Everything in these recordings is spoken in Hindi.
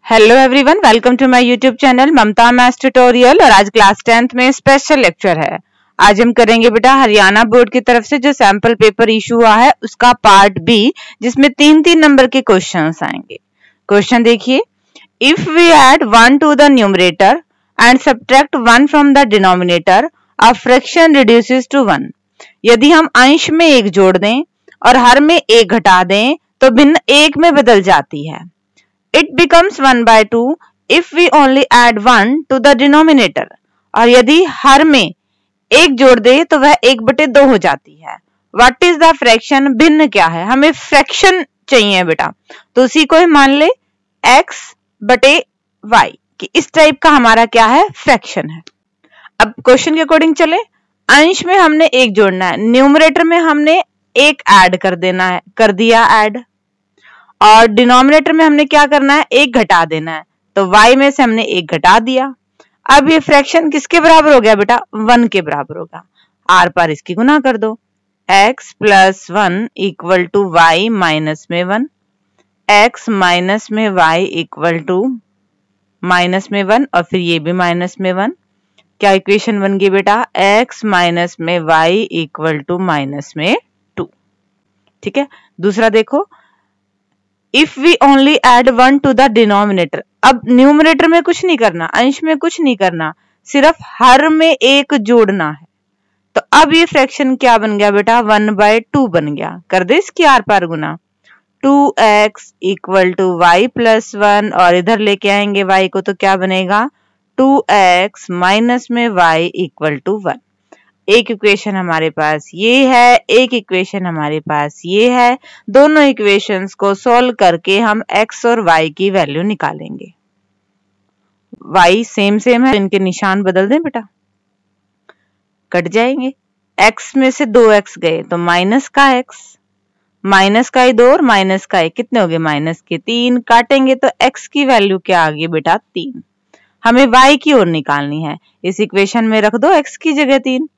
Hello everyone, welcome to my YouTube channel Mamta maths tutorial. और आज क्लास 10th में स्पेशल लेक्चर है। आज हम करेंगे बेटा हरियाणा बोर्ड की तरफ से जो सैंपल पेपर इशू हुआ है उसका पार्ट बी, जिसमें 3-3 नंबर के क्वेश्चंस आएंगे। क्वेश्चन देखिए, if we add 1 to the numerator and subtract 1 from the denominator, a fraction reduces to 1। यदि हम अंश में 1 जोड़ दें और हर में 1 घटा दें तो भिन्न 1 में बदल जाती है। It becomes 1/2 if we only add 1 to the denominator। और यदि हर में 1 जोड़ दे तो वह 1/2 हो जाती है। What is the fraction? भिन्न क्या है? हमें फ्रैक्शन चाहिए बेटा, तो उसी को ही मान ले x/y कि इस टाइप का हमारा क्या है, फ्रैक्शन है। अब क्वेश्चन के अकॉर्डिंग चले। अंश में हमने 1 जोड़ना है, न्यूमरेटर में हमने 1 ऐड कर देना है, कर दिया ऐड, और डिनोमिनेटर में हमने क्या करना है, 1 घटा देना है, तो y में से हमने 1 घटा दिया। अब ये फ्रैक्शन किसके बराबर हो गया बेटा, 1 के बराबर होगा। आर पार इसकी गुना कर दो, x + 1 = y माइनस में 1, x माइनस में y = माइनस में 1, और फिर ये भी माइनस में 1। क्या इक्वेशन बन गई बेटा, x माइनस में y = माइनस में 2। ठीक है। दूसरा देखो, if we only add 1 to the denominator. अब न्यूमरेटर में कुछ नहीं करना, अंश में कुछ नहीं करना, सिर्फ हर में 1 जोड़ना है। तो अब ये फ्रैक्शन क्या बन गया बेटा, 1/2 बन गया। कर दे इसकी are par Guna, 2x = y + 1, और इधर लेके आएंगे y को, तो क्या बनेगा, 2x माइनस में y = 1। एक इक्वेशन हमारे पास ये है, एक इक्वेशन हमारे पास ये है। दोनों इक्वेशंस को सॉल्व करके हम x और y की वैल्यू निकालेंगे। y सेम है, इनके निशान बदल दें बेटा, कट जाएंगे। x में से 2x गए तो माइनस का x, माइनस का 2 और माइनस का 1 कितने हो गए, माइनस के 3। काटेंगे तो x की वैल्यू क्या आ गई बेटा, 3। हमें y की ओर निकालनी है। इस इक्वेशन में रख दो x की जगह 3,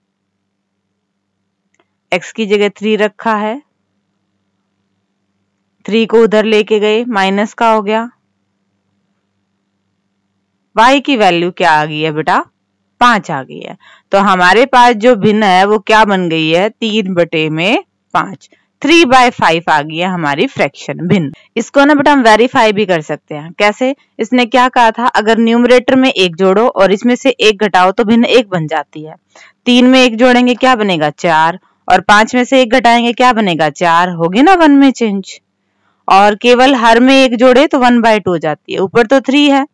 x की जगह 3 रखा है, 3 को उधर लेके गए, माइनस का हो गया। y की वैल्यू क्या आ गई है बेटा, 5 आ गई है। तो हमारे पास जो भिन्न है वो क्या बन गई है, 3/5, 3/5 आ गई है हमारी फ्रैक्शन भिन्न। इसको ना बेटा हम वेरीफाई भी कर सकते हैं। कैसे, इसने क्या कहा था, अगर न्यूमरेटर में 1 जोड़ो और इसमें से 1 घटाओ तो भिन्न 1 बन जाती है। 3 में 1 जोड़ेंगे क्या बनेगा, 4, और 5 में से 1 घटाएंगे क्या बनेगा, 4। होगी ना 1 में चेंज। और केवल हर में 1 जोड़े तो 1/2 हो जाती है। ऊपर तो 3 है,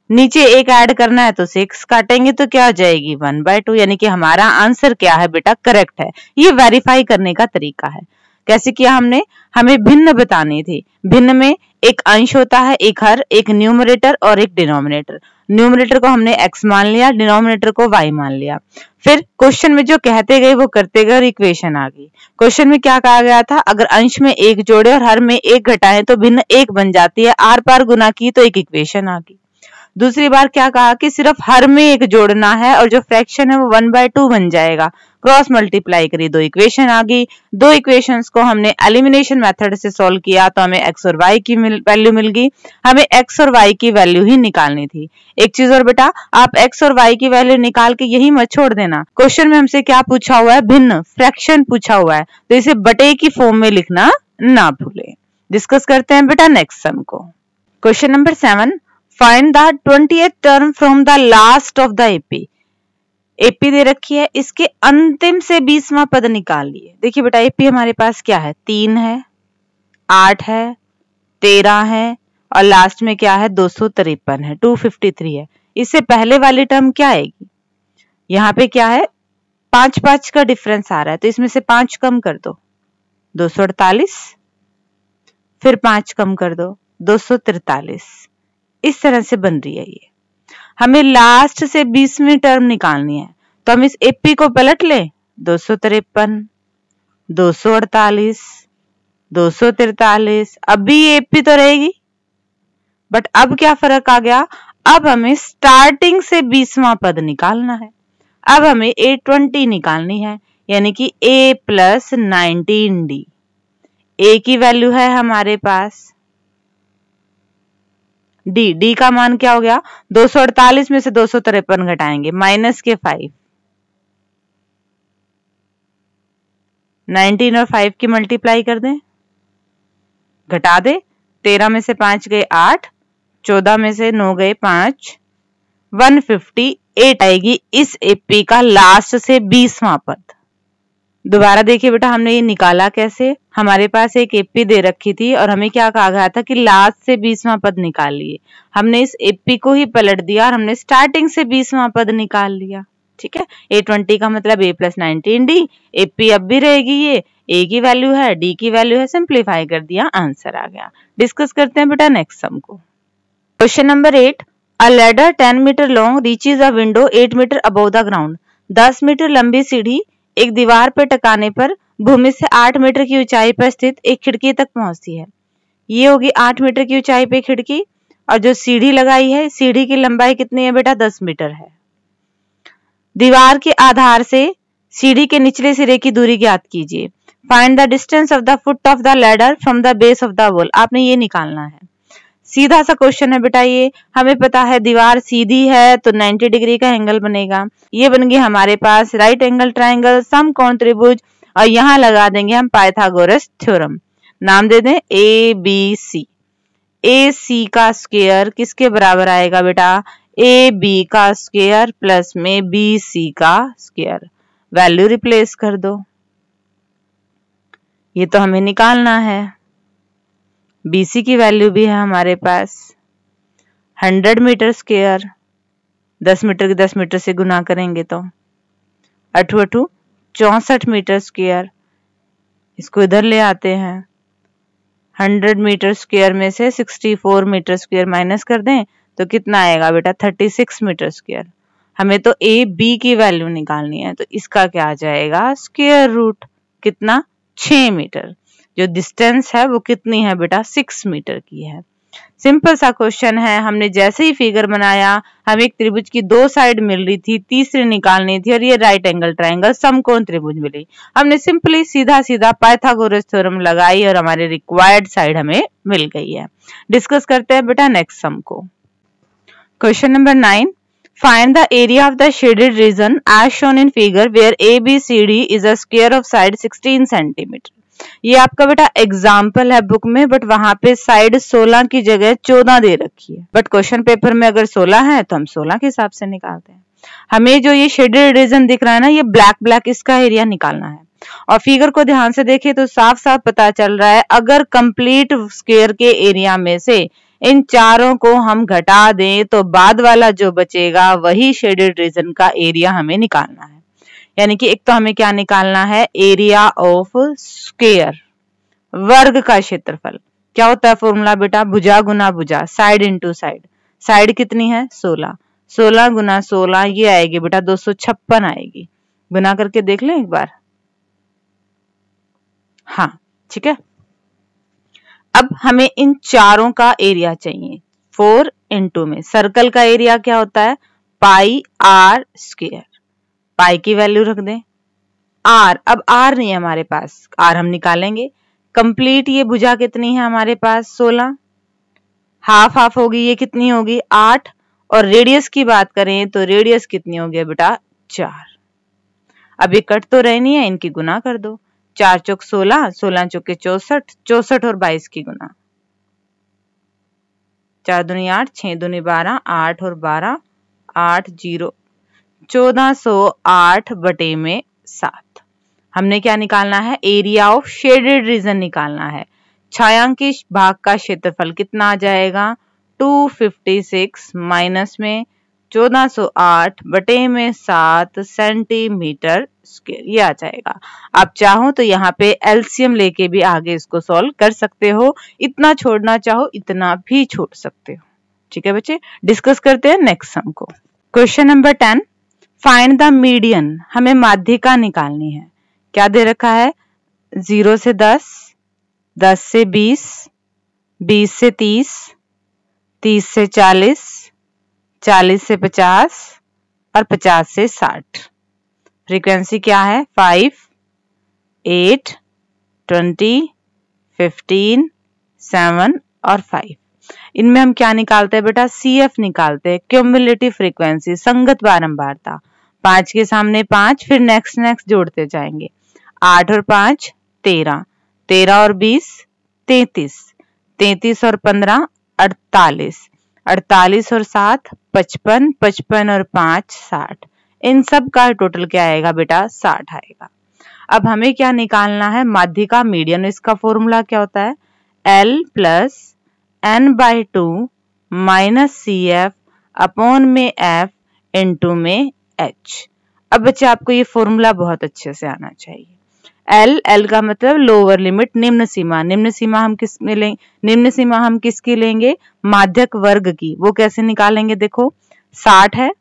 नीचे 1 ऐड करना है तो 6, काटेंगे तो क्या हो जाएगी, 1/2। यानी कि हमारा आंसर क्या है बेटा, करेक्ट है। ये वेरीफाई करने का तरीका है। कैसे किया हमने, हमें भिन्न बतानी थी। भिन्न में एक अंश होता है, एक हर, एक न्यूमरेटर और एक डिनोमिनेटर। न्यूमरेटर को हमने x मान लिया, डिनोमिनेटर को y मान लिया। फिर क्वेश्चन में जो कहते गए वो करते गए और इक्वेशन आ गई। क्वेश्चन में क्या कहा गया था, अगर अंश में 1 जोड़े और हर में 1 घटाएं तो भिन्न 1 बन जाती है। आर पार गुना की तो एक इक्वेशन आ गई। दूसरी बार क्या कहा कि सिर्फ हर में 1 जोड़ना है और जो फ्रैक्शन है वो 1/2 बन जाएगा। क्रॉस मल्टीप्लाई करी, 2 इक्वेशन आ गई। 2 इक्वेशंस को हमने एलिमिनेशन मेथड से सॉल्व किया तो हमें x और y की वैल्यू मिल गई। हमें x और y की वैल्यू ही निकालनी थी। एक चीज और बेटा, आप x और y की वैल्यू निकाल के यही मत छोड़ देना। क्वेश्चन में हमसे क्या पूछा हुआ है, भिन्न फ्रैक्शन पूछा हुआ है, तो इसे बटे की फॉर्म में लिखना ना भूले। डिस्कस करते हैं बेटा नेक्स्ट सम को। Question number 7, find the 20th term from the last of the AP. AP दे रखी है, इसके अंतिम से 20वां पद निकाल लिए। देखिए बेटा, एपी हमारे पास क्या है, 3 है, 8 है, 13 है, और लास्ट में क्या है, 253 है, 253 है। इससे पहले वाली टर्म क्या आएगी, यहाँ पे क्या है, 5 का डिफरेंस आ रहा है, तो इसमें से 5 कम कर दो, 248, फिर 5 कम कर दो, 243। इस तरह से बन रही है ये। हमें लास्ट से 20वीं टर्म निकालनी है, तो हम इस एपी को पलट ले, 253, 248, 243। अभी ये एपी तो रहेगी, बट अब क्या फर्क आ गया, अब हमें स्टार्टिंग से 20वां पद निकालना है। अब हमें A20 निकालनी है, यानी कि A + 19D। A की वैल्यू है हमारे पास डी का मान क्या हो गया, 248 में से 253 घटाएंगे, माइनस के 5, 19 और 5 की मल्टीप्लाई कर दें, घटा दे, 13 में से 5 गए 8, 14 में से 9 गए 5, 158 आएगी इस एपी का लास्ट से 20वां पद। दोबारा देखिए बेटा, हमने ये निकाला कैसे, हमारे पास एक एपी दे रखी थी और हमें क्या कहा गया था कि लास्ट से 20वां पद निकाल लिए। हमने इस एपी को ही पलट दिया और हमने स्टार्टिंग से 20वां पद निकाल लिया। ठीक है, A20 का मतलब A + 19D, एपी अब भी रहेगी, ये A की वैल्यू है, D की वैल्यू है, सिंप्लीफाई कर दिया, आंसर आ गया। डिस्कस करते हैं बेटा नेक्स्ट सम को। Question number 8, a ladder 10 metre long reaches a window 8 metre above the ground. 10 metre लंबी सीढ़ी एक दीवार पर टकाने पर भूमि से 8 मीटर की ऊंचाई पर स्थित एक खिड़की तक पहुंचती है। ये होगी 8 मीटर की ऊंचाई पे खिड़की, और जो सीढ़ी लगाई है, सीढ़ी की लंबाई कितनी है बेटा, 10 मीटर है। दीवार के आधार से सीढ़ी के निचले सिरे की दूरी ज्ञात कीजिए। Find the distance of the foot of the ladder from the base of the wall. आपने ये निकालना है। सीधा सा क्वेश्चन है बेटा, ये हमें पता है दीवार सीधी है तो 90 डिग्री का एंगल बनेगा। ये बन गया हमारे पास राइट एंगल ट्राइंगल, समकोण त्रिभुज, और यहाँ लगा देंगे हम पाइथागोरस थ्योरम। नाम दे दें ABC। AC का स्क्वायर किसके बराबर आएगा बेटा, AB का स्क्वायर प्लस में BC का स्क्वायर। वैल्यू रिप्लेस कर दो, ये तो हमें निकालना है। BC की वैल्यू भी है हमारे पास 100 मीटर स्क्वायर, 10 मीटर के 10 मीटर से गुना करेंगे तो 8 64 मीटर स्क्वायर। इसको इधर ले आते हैं, 100 मीटर स्क्वायर में से 64 मीटर स्क्वायर माइनस कर दें तो कितना आएगा बेटा, 36 मीटर स्क्वायर। हमें तो AB की वैल्यू निकालनी है, तो इसका क्या आ जाएगा, स्क्वायर रूट कितना, 6 मीटर। जो डिस्टेंस है वो कितनी है बेटा, 6 मीटर की है। सिंपल सा क्वेश्चन है। हमने जैसे ही फिगर बनाया, हमें एक त्रिभुज की 2 साइड मिल रही थी, तीसरी निकालनी थी, और ये राइट एंगल ट्राइंगल समकोण त्रिभुज मिली। हमने सिंपली सीधा सीधा पाइथागोरस थ्योरम लगाई और हमारे रिक्वायर्ड साइड हमें मिल गई है। डिस्कस करते हैं बेटा नेक्स्ट सम को। Question number 9, find the area of the shaded region as shown in figure where ABCD is a square of side 16 centimetre. ये आपका बेटा एग्जाम्पल है बुक में, बट वहां पे साइड 16 की जगह 14 दे रखी है, बट क्वेश्चन पेपर में अगर 16 है तो हम 16 के हिसाब से निकालते हैं। हमें जो ये शेडेड रीजन दिख रहा है ना, ये ब्लैक ब्लैक, इसका एरिया निकालना है। और फिगर को ध्यान से देखें तो साफ साफ पता चल रहा है, अगर कंप्लीट स्क्वायर के एरिया में से इन चारों को हम घटा दें तो बाद वाला जो बचेगा वही शेडेड रीजन का एरिया हमें निकालना है। यानी कि एक तो हमें क्या निकालना है, एरिया ऑफ स्क्वायर, वर्ग का क्षेत्रफल। क्या होता है फॉर्मूला बेटा, भुजा गुना भुजा, साइड इनटू साइड। साइड कितनी है 16, 16 गुना 16 ये आएगी बेटा 256 आएगी। गुना करके देख लें एक बार, हाँ ठीक है। अब हमें इन चारों का एरिया चाहिए। 4 इंटू में सर्कल का एरिया क्या होता है, पाई आर स्क्वायर। पाई की वैल्यू रख दें, आर, अब आर नहीं है हमारे पास, आर हम निकालेंगे। कंप्लीट ये भुजा कितनी है हमारे पास 16, हाफ हाफ होगी, ये कितनी होगी 8, और रेडियस की बात करें तो रेडियस कितनी होगी बेटा 4। अब ये कट तो रहनी है, इनकी गुना कर दो, 4 चौक 16, 16 चौके 64, 64 और 22 की गुना, 4 दूनी 8, 6 दूनी 12, 8 और 12, 8 0, 1408 बटे में 7। हमने क्या निकालना है, एरिया ऑफ शेडेड रीजन निकालना है। छायांकित भाग का क्षेत्रफल कितना आ जाएगा, 256 माइनस में 1408 बटे में 7 सेंटीमीटर स्क्वायर, ये आ जाएगा। आप चाहो तो यहाँ पे एलसीएम लेके भी आगे इसको सॉल्व कर सकते हो, इतना छोड़ना चाहो इतना भी छोड़ सकते हो। ठीक है बच्चे, डिस्कस करते हैं नेक्स्ट सम को। Question number 10, find the median. हमें माध्यिका निकालनी है। क्या दे रखा है, 0 से 10, 10 से 20, 20 से 30, 30 से 40, 40 से 50 और 50 से 60। फ्रीक्वेंसी क्या है, 5, 8, 20, 15, 7 और 5। इनमें हम क्या निकालते हैं बेटा, CF निकालते हैं, क्यूमुलेटिव फ्रीक्वेंसी, संगत बारंबारता। 5 के सामने 5, फिर नेक्स्ट जोड़ते जाएंगे। 8 और 5 13, 13 और 20 33, 33 और 15 48, 48 और 7 55, 55 और 5 60। इन सब का टोटल क्या आएगा बेटा, 60 आएगा। अब हमें क्या निकालना है, माध्यिका मीडियन। इसका फॉर्मूला क्या होता है, L plus N/2 minus CF upon में F इंटू में H। अब बच्चे आपको ये फॉर्मूला बहुत अच्छे से आना चाहिए। L का मतलब लोअर लिमिट, निम्न सीमा। निम्न सीमा हम किस में लेंगे, निम्न सीमा हम किसकी लेंगे, माध्यक वर्ग की। वो कैसे निकालेंगे, देखो 60 है,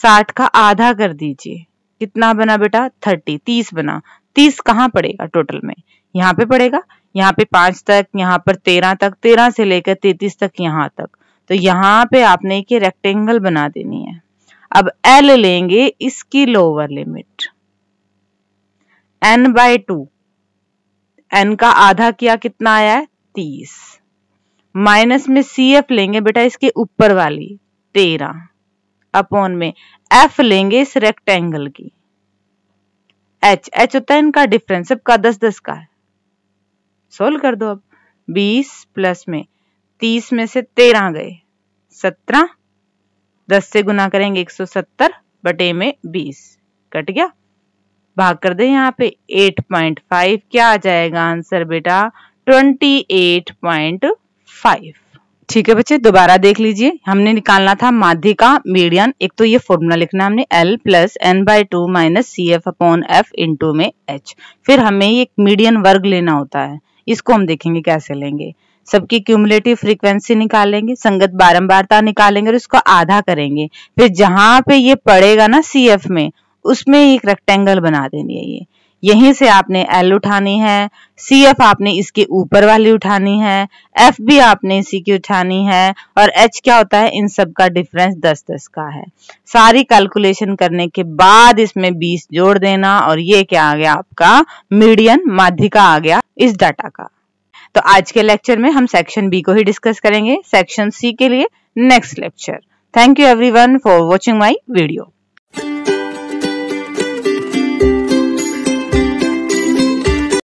60 का आधा कर दीजिए, कितना बना बेटा 30, 30 बना। 30 कहाँ पड़ेगा टोटल में, यहाँ पे पड़ेगा, यहाँ पे 5 तक, यहाँ पर 13 तक, 13 से लेकर 33 तक यहाँ तक। तो यहाँ पे आपने एक रेक्टेंगल बना देनी है। अब L लेंगे, इसकी लोअर लिमिट N/2, N का आधा किया, कितना आया है 30, माइनस में CF लेंगे बेटा, इसके ऊपर वाली 13 अपॉन में F लेंगे इस रेक्टेंगल की, H होता है इनका डिफरेंस, सबका 10-10 का है। सोल्व कर दो। अब 20 प्लस में 30 में से 13 गए 17, 10 से गुना करेंगे 170 बटे में 20, कट गया, भाग कर दे यहाँ पे 8.5। क्या आ जाएगा आंसर बेटा, 28.5। ठीक है बच्चे, दोबारा देख लीजिए। हमने निकालना था माध्यिका मीडियन। एक तो ये फॉर्मूला लिखना हमने, L plus N/2 minus CF upon F into में H। फिर हमें ये मीडियन वर्ग लेना होता है, इसको हम देखेंगे कैसे लेंगे। सबकी क्यूमुलेटिव फ्रीक्वेंसी निकालेंगे, संगत बारंबारता निकालेंगे और इसको आधा करेंगे। फिर जहां पे ये पड़ेगा ना CF में, उसमें एक रेक्टेंगल बना देनी है। ये यहीं से आपने L उठानी है, CF आपने इसके ऊपर वाली उठानी है, F भी आपने इसी की उठानी है, और H क्या होता है, इन सब का डिफरेंस 10-10 का है। सारी कैलकुलेशन करने के बाद इसमें 20 जोड़ देना, और ये क्या आ गया आपका मीडियन, माध्यिका आ गया इस डाटा का। तो आज के लेक्चर में हम सेक्शन B को ही डिस्कस करेंगे, सेक्शन C के लिए next lecture. Thank you everyone for watching my video.